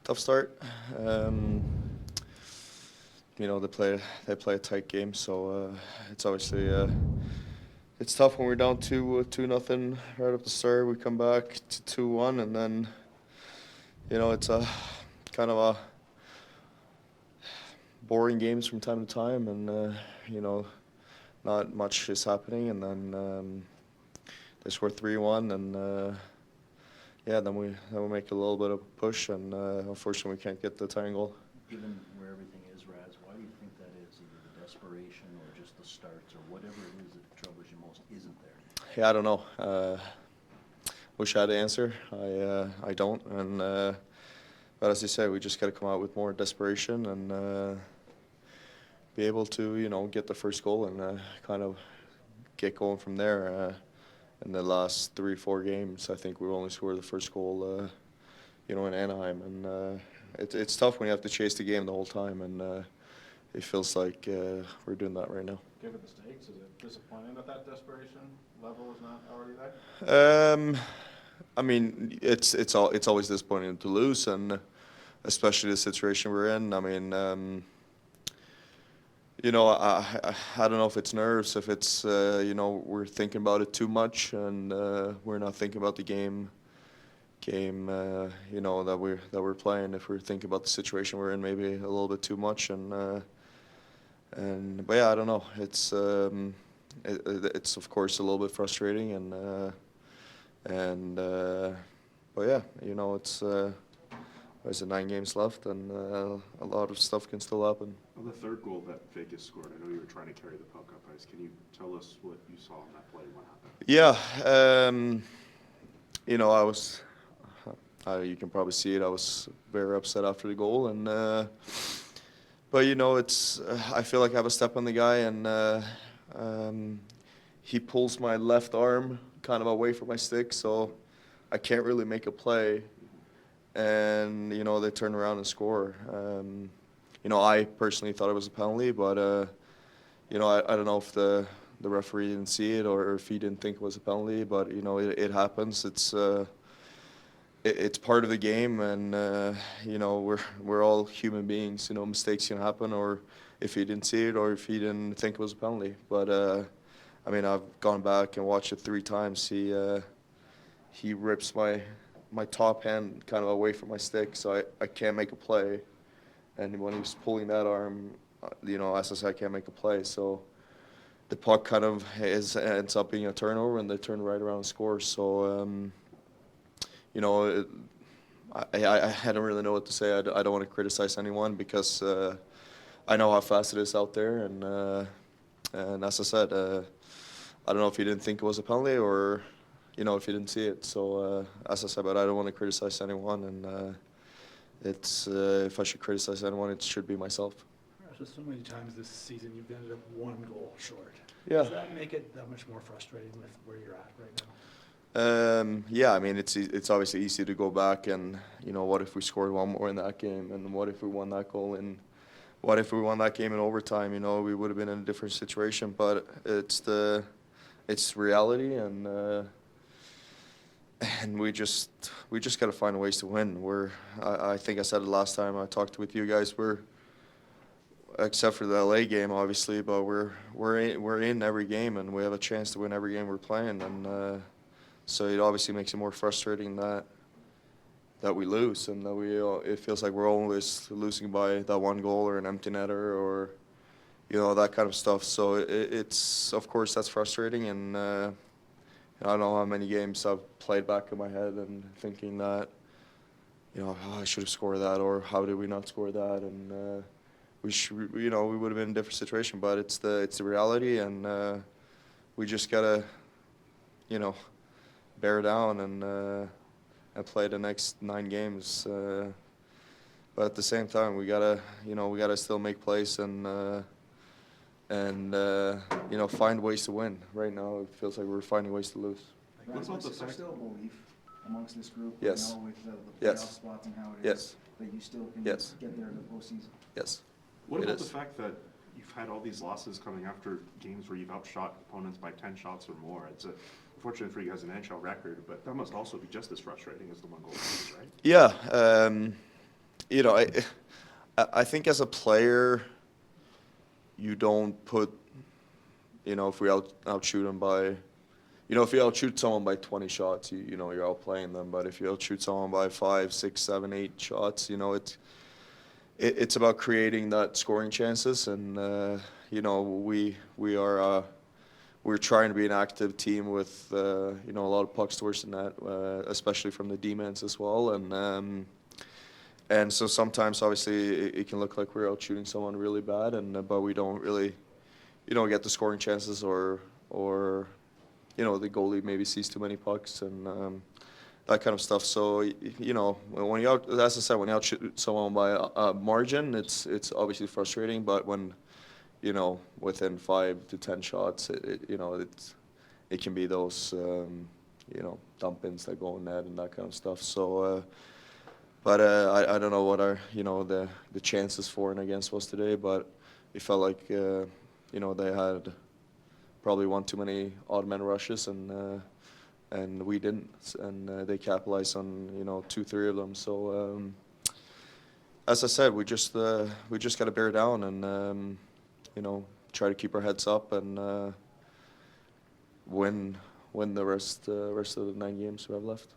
tough start. They play a tight game, so it's obviously it's tough when we're down 2-0 right up the start. We come back to 2-1, and then it's a kind of a boring games from time to time, and not much is happening, and then they score 3-1, and then we make a little bit of a push, and unfortunately we can't get the tying goal. Given where everything is, Raz, why do you think that is? Either the desperation or just the starts or whatever it is that troubles you most isn't there? Yeah, I don't know. Wish I had the answer. I don't, and but as you say, we just got to come out with more desperation and be able to get the first goal and kind of get going from there. In the last 3-4 games, I think we only scored the first goal, in Anaheim, and it's tough when you have to chase the game the whole time, and it feels like we're doing that right now. Given the stakes, is it disappointing that desperation level is not already there? I mean, it's always disappointing to lose, and especially the situation we're in. I mean, I don't know if it's nerves, if it's we're thinking about it too much, and we're not thinking about the game that we're playing. If we're thinking about the situation we're in, maybe a little bit too much, but yeah, I don't know. It's of course a little bit frustrating, but yeah, there's 9 games left, and a lot of stuff can still happen. On the third goal that Vegas scored, I know you were trying to carry the puck up ice. Can you tell us what you saw on that play? What happened? Yeah, I was. You can probably see it. I was very upset after the goal, and but it's. I feel like I have a step on the guy, and he pulls my left arm kind of away from my stick, so I can't really make a play. And they turn around and score. I personally thought it was a penalty, but I don't know if the referee didn't see it or if he didn't think it was a penalty. But it happens. It's part of the game, and we're all human beings. Mistakes can happen, or if he didn't see it, or if he didn't think it was a penalty. But I mean, I've gone back and watched it 3 times. He rips my top hand kind of away from my stick, so I can't make a play. And when he was pulling that arm, as I said, I can't make a play. So the puck kind of ends up being a turnover, and they turn right around and score. So, I don't really know what to say. I don't want to criticize anyone because I know how fast it is out there. And as I said, I don't know if he didn't think it was a penalty or if you didn't see it. So, as I said, but I don't want to criticize anyone, and if I should criticize anyone, it should be myself. So many times this season you've ended up 1 goal short. Yeah. Does that make it that much more frustrating with where you're at right now? Yeah, I mean, it's obviously easy to go back and, what if we scored 1 more in that game, and what if we won that goal, and what if we won that game in overtime, we would have been in a different situation. But it's reality, and we just got to find ways to win. I think I said it last time I talked with you guys. Except for the LA game, obviously, but we're in every game, and we have a chance to win every game we're playing, and so it obviously makes it more frustrating that we lose, and that it feels like we're always losing by that 1 goal or an empty netter or that kind of stuff. So it's of course that's frustrating, and I don't know how many games I've played back in my head and thinking that, I should have scored that, or how did we not score that, and we would have been in a different situation. But it's the reality, and we just gotta, bear down and play the next 9 games. But at the same time, we gotta still make plays and find ways to win. Right now, it feels like we're finding ways to lose. What about the There's fact- still a belief amongst this group, Yes. with the playoff Yes. spots and how it is, Yes. that you still can Yes. get there in the postseason. Yes. What It about is. the fact that you've had all these losses coming after games where you've outshot opponents by 10 shots or more? It's unfortunate for you guys an NHL record, but that must also be just as frustrating as the 1 goal losses, right? Yeah. you know, I think as a player, you don't put, you know, if we outshoot them by, you know, if you outshoot someone by 20 shots, you know, you're outplaying them. But if you outshoot someone by 5, 6, 7, 8 shots, you know, it's about creating that scoring chances. And, you know, we're trying to be an active team with, you know, a lot of pucks towards the net, especially from the D-mans as well. And so sometimes, obviously, it can look like we're out shooting someone really bad, but we don't really, you know, get the scoring chances, or you know, the goalie maybe sees too many pucks and that kind of stuff. So you know, when you as I said, when you outshoot someone by a margin, it's obviously frustrating. But when, you know, within 5 to 10 shots, you know, it can be those you know, dump-ins that go in net and that kind of stuff. So. But I don't know what our, you know, the chances for and against was today, but it felt like, you know, they had probably one too many odd man rushes, and we didn't, and they capitalized on, you know, 2-3 of them. So as I said, we just got to bear down and you know, try to keep our heads up and win the rest of the 9 games we have left.